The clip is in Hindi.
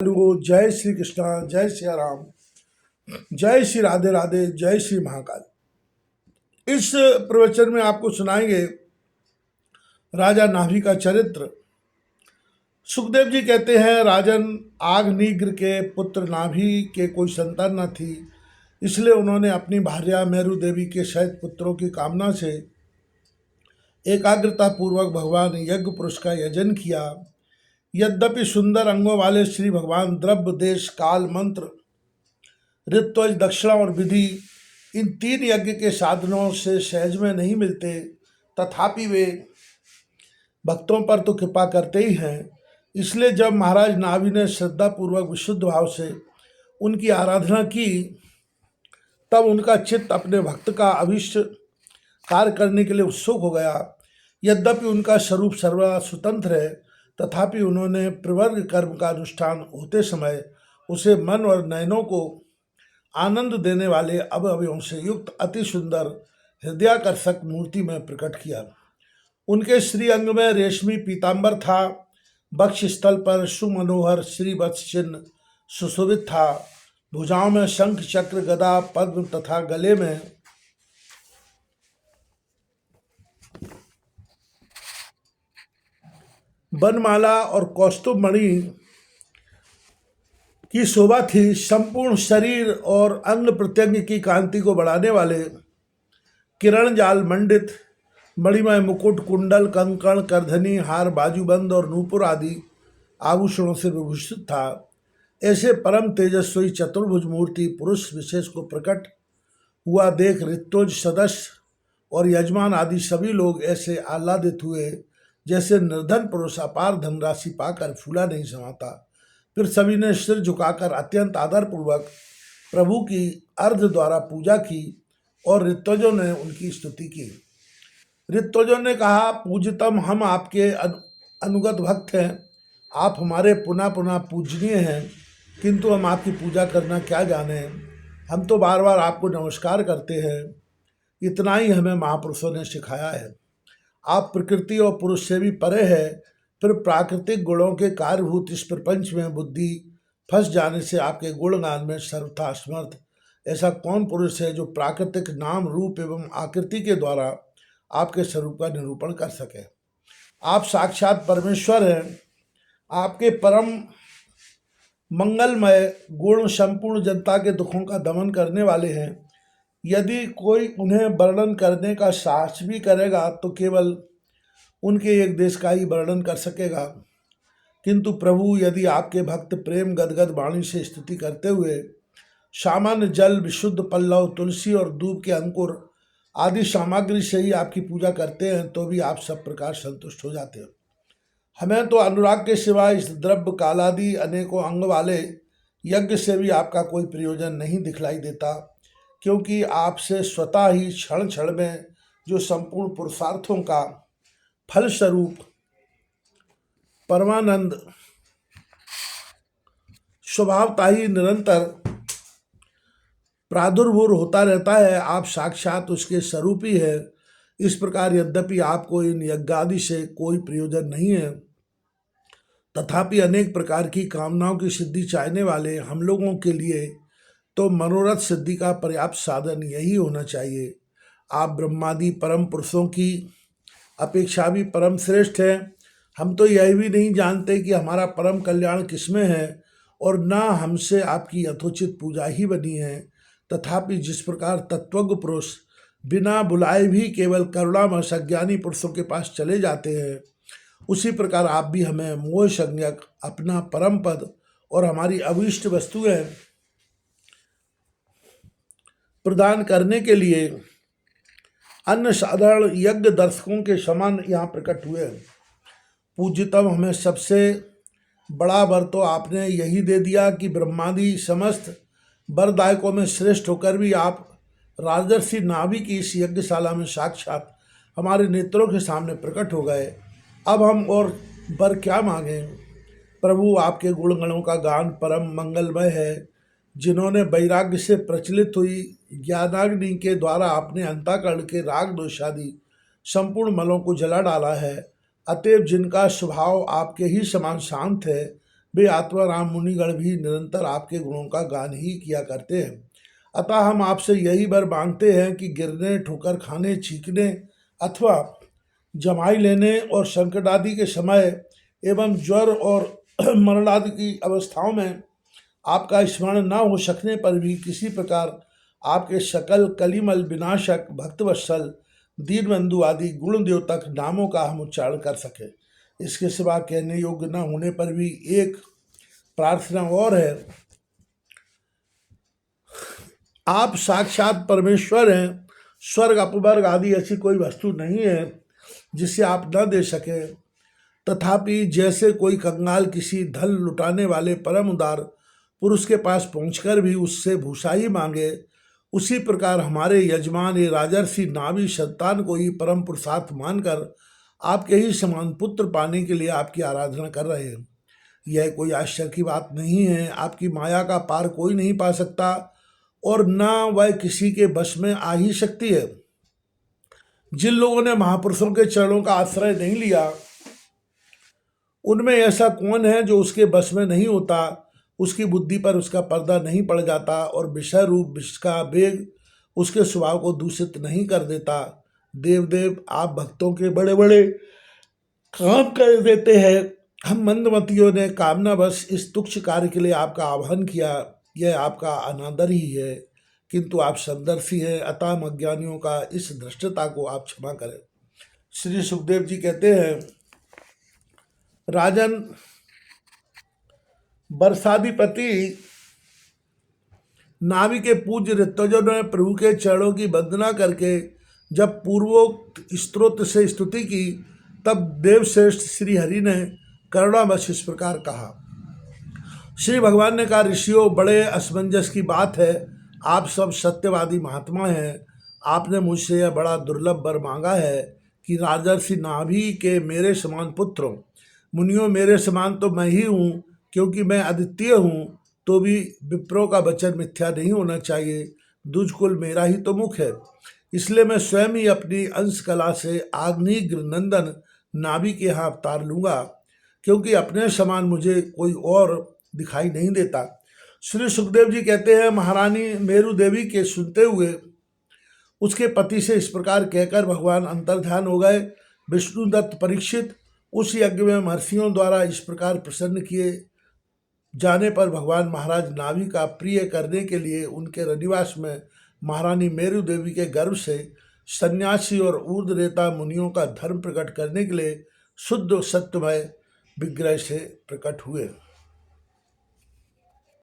हेलो, जय श्री कृष्णा, जय श्री राम, जय श्री राधे राधे, जय श्री महाकाल। इस प्रवचन में आपको सुनाएंगे राजा नाभि का चरित्र। सुखदेव जी कहते हैं, राजन आग्निग्र के पुत्र नाभि के कोई संतान न थी, इसलिए उन्होंने अपनी भार्या मेरु देवी के शैत पुत्रों की कामना से एकाग्रता पूर्वक भगवान यज्ञ पुरुष का यजन किया। यद्यपि सुंदर अंगों वाले श्री भगवान द्रव्य, देश, काल, मंत्र, ऋत्वज, दक्षिणा और विधि इन तीन यज्ञ के साधनों से सहज में नहीं मिलते, तथापि वे भक्तों पर तो कृपा करते ही हैं। इसलिए जब महाराज नाभि ने श्रद्धापूर्वक विशुद्ध भाव से उनकी आराधना की, तब उनका चित्त अपने भक्त का अभिष्ट कार्य करने के लिए उत्सुक हो गया। यद्यपि उनका स्वरूप सर्वदा स्वतंत्र है, तथापि उन्होंने प्रवर्ग कर्म का अनुष्ठान होते समय उसे मन और नयनों को आनंद देने वाले अवयवों से युक्त अति सुंदर हृदयाकर्षक मूर्ति में प्रकट किया। उनके श्री अंग में रेशमी पीतांबर था, वक्ष स्थल पर सुमनोहर श्रीवत्स चिन्ह सुशोभित था, भुजाओं में शंख, चक्र, गदा, पद्म तथा गले में बनमाला और कौस्तुभ मणि की शोभा थी। संपूर्ण शरीर और अंग प्रत्यंग की कांति को बढ़ाने वाले किरण जाल मंडित मणिमय मुकुट, कुंडल, कंकण, करधनी, हार, बाजूबंद और नूपुर आदि आभूषणों से विभूषित था। ऐसे परम तेजस्वी चतुर्भुज मूर्ति पुरुष विशेष को प्रकट हुआ देख ऋत्विज, सदस्य और यजमान आदि सभी लोग ऐसे आह्लादित हुए जैसे निर्धन पुरुष अपार धनराशि पाकर फूला नहीं समाता। फिर सभी ने सिर झुकाकर अत्यंत आदरपूर्वक प्रभु की अर्ध द्वारा पूजा की और ऋत्विजों ने उनकी स्तुति की। ऋत्विजों ने कहा, पूज्यतम, हम आपके अनुगत भक्त हैं, आप हमारे पुनः पुनः पूजनीय हैं, किंतु हम आपकी पूजा करना क्या जाने, हम तो बार बार आपको नमस्कार करते हैं, इतना ही हमें महापुरुषों ने सिखाया है। आप प्रकृति और पुरुष से भी परे है, फिर प्राकृतिक गुणों के कार्यभूत इस प्रपंच में बुद्धि फंस जाने से आपके गुणगान में सर्वथा असमर्थ ऐसा कौन पुरुष है जो प्राकृतिक नाम, रूप एवं आकृति के द्वारा आपके स्वरूप का निरूपण कर सके। आप साक्षात परमेश्वर हैं, आपके परम मंगलमय गुण संपूर्ण जनता के दुखों का दमन करने वाले हैं। यदि कोई उन्हें वर्णन करने का साहस भी करेगा तो केवल उनके एक देश का ही वर्णन कर सकेगा, किंतु प्रभु, यदि आपके भक्त प्रेम गदगद वाणी से स्तुति करते हुए सामान्य जल, विशुद्ध पल्लव, तुलसी और दूब के अंकुर आदि सामग्री से ही आपकी पूजा करते हैं, तो भी आप सब प्रकार संतुष्ट हो जाते हैं। हमें तो अनुराग के सिवाय इस द्रव्य कालादि अनेकों अंग वाले यज्ञ से भी आपका कोई प्रयोजन नहीं दिखलाई देता, क्योंकि आपसे स्वतः ही क्षण क्षण में जो संपूर्ण पुरुषार्थों का फलस्वरूप परमानंद स्वभावता ही निरंतर प्रादुर्भूत होता रहता है, आप साक्षात उसके स्वरूप ही है। इस प्रकार यद्यपि आपको इन यज्ञादि से कोई प्रयोजन नहीं है, तथापि अनेक प्रकार की कामनाओं की सिद्धि चाहने वाले हम लोगों के लिए तो मनोरथ सिद्धि का पर्याप्त साधन यही होना चाहिए। आप ब्रह्मादि परम पुरुषों की अपेक्षा भी परम श्रेष्ठ है। हम तो यह भी नहीं जानते कि हमारा परम कल्याण किसमें है, और न हमसे आपकी यथोचित पूजा ही बनी है। तथापि जिस प्रकार तत्वज्ञ पुरुष बिना बुलाए भी केवल करुणामय सज्ञानी पुरुषों के पास चले जाते हैं, उसी प्रकार आप भी हमें मोह संज्ञक अपना परम पद और हमारी अभीष्ट वस्तुएं प्रदान करने के लिए अन्य साधारण यज्ञ दर्शकों के समान यहाँ प्रकट हुए। पूज्यतम, हमें सबसे बड़ा वर तो आपने यही दे दिया कि ब्रह्मादि समस्त वरदायकों में श्रेष्ठ होकर भी आप राजर्षि नाभि की इस यज्ञशाला में साक्षात हमारे नेत्रों के सामने प्रकट हो गए। अब हम और वर क्या मांगें। प्रभु, आपके गुणगणों का गान परम मंगलमय है। जिन्होंने वैराग्य से प्रचलित हुई ज्ञानाग्नि के द्वारा अपने अंतःकरण के राग दोषादि संपूर्ण मलों को जला डाला है, अतएव जिनका स्वभाव आपके ही समान शांत है, वे आत्माराम मुनिगण भी निरंतर आपके गुणों का गान ही किया करते हैं। अतः हम आपसे यही वर मांगते हैं कि गिरने, ठोकर खाने, चीखने अथवा जमाई लेने और संकट आदि के समय एवं ज्वर और मरण आदि की अवस्थाओं में आपका स्मरण न हो सकने पर भी किसी प्रकार आपके सकल कलिमल विनाशक भक्तवत्सल दीनबंधु आदि गुण द्योतक नामों का हम उच्चारण कर सके। इसके सिवा कहने योग्य न होने पर भी एक प्रार्थना और है। आप साक्षात परमेश्वर हैं। स्वर्ग अपवर्ग आदि ऐसी कोई वस्तु नहीं है जिसे आप न दे सके। तथापि जैसे कोई कंगाल किसी धन लुटाने वाले परम उदार पुरुष के पास पहुंचकर भी उससे भूषा ही मांगे, उसी प्रकार हमारे यजमान ये राजर्षि नाभि संतान को ही परम पुरुषार्थ मानकर आपके ही समान पुत्र पाने के लिए आपकी आराधना कर रहे हैं। यह कोई आश्चर्य की बात नहीं है। आपकी माया का पार कोई नहीं पा सकता और न वह किसी के बस में आ ही सकती है। जिन लोगों ने महापुरुषों के चरणों का आश्रय नहीं लिया, उनमें ऐसा कौन है जो उसके बस में नहीं होता, उसकी बुद्धि पर उसका पर्दा नहीं पड़ जाता और विषय रूप विष का वेग उसके स्वभाव को दूषित नहीं कर देता। देवदेव, आप भक्तों के बड़े बड़े काम कर देते हैं। हम मंदमतियों ने कामना बस इस तुच्छ कार्य के लिए आपका आह्वान किया, यह आपका अनादर ही है, किंतु आप समदर्शी हैं, अतः हम अज्ञानियों का इस धृष्टता को आप क्षमा करें। श्री सुखदेव जी कहते हैं, राजन, वर्षाधिपति नाभि के पूज्य ऋतुजनों ने प्रभु के चरणों की वंदना करके जब पूर्वोक्त स्तोत्र से स्तुति की, तब देवश्रेष्ठ श्री हरि ने करुणावश इस प्रकार कहा। श्री भगवान ने कहा, ऋषियों, बड़े असमंजस की बात है। आप सब सत्यवादी महात्मा हैं। आपने मुझसे यह बड़ा दुर्लभ वर मांगा है कि राजर्षि नाभि के मेरे समान पुत्र हो। मुनियों, मेरे समान तो मैं ही हूँ, क्योंकि मैं अद्वितीय हूँ, तो भी विप्रों का वचन मिथ्या नहीं होना चाहिए। दुजकुल मेरा ही तो मुख है, इसलिए मैं स्वयं ही अपनी अंश कला से आग्नेय नंदन नाभि के यहाँ अवतार लूँगा, क्योंकि अपने समान मुझे कोई और दिखाई नहीं देता। श्री सुखदेव जी कहते हैं, महारानी मेरु देवी के सुनते हुए उसके पति से इस प्रकार कहकर भगवान अंतर्ध्यान हो गए। विष्णुदत्त परीक्षित उस यज्ञ में महर्षियों द्वारा इस प्रकार प्रसन्न किए जाने पर भगवान महाराज नाभि का प्रिय करने के लिए उनके रनिवास में महारानी मेरु देवी के गर्भ से सन्यासी और ऊर्ध्वरेता मुनियों का धर्म प्रकट करने के लिए शुद्ध सत्यमय विग्रह से प्रकट हुए।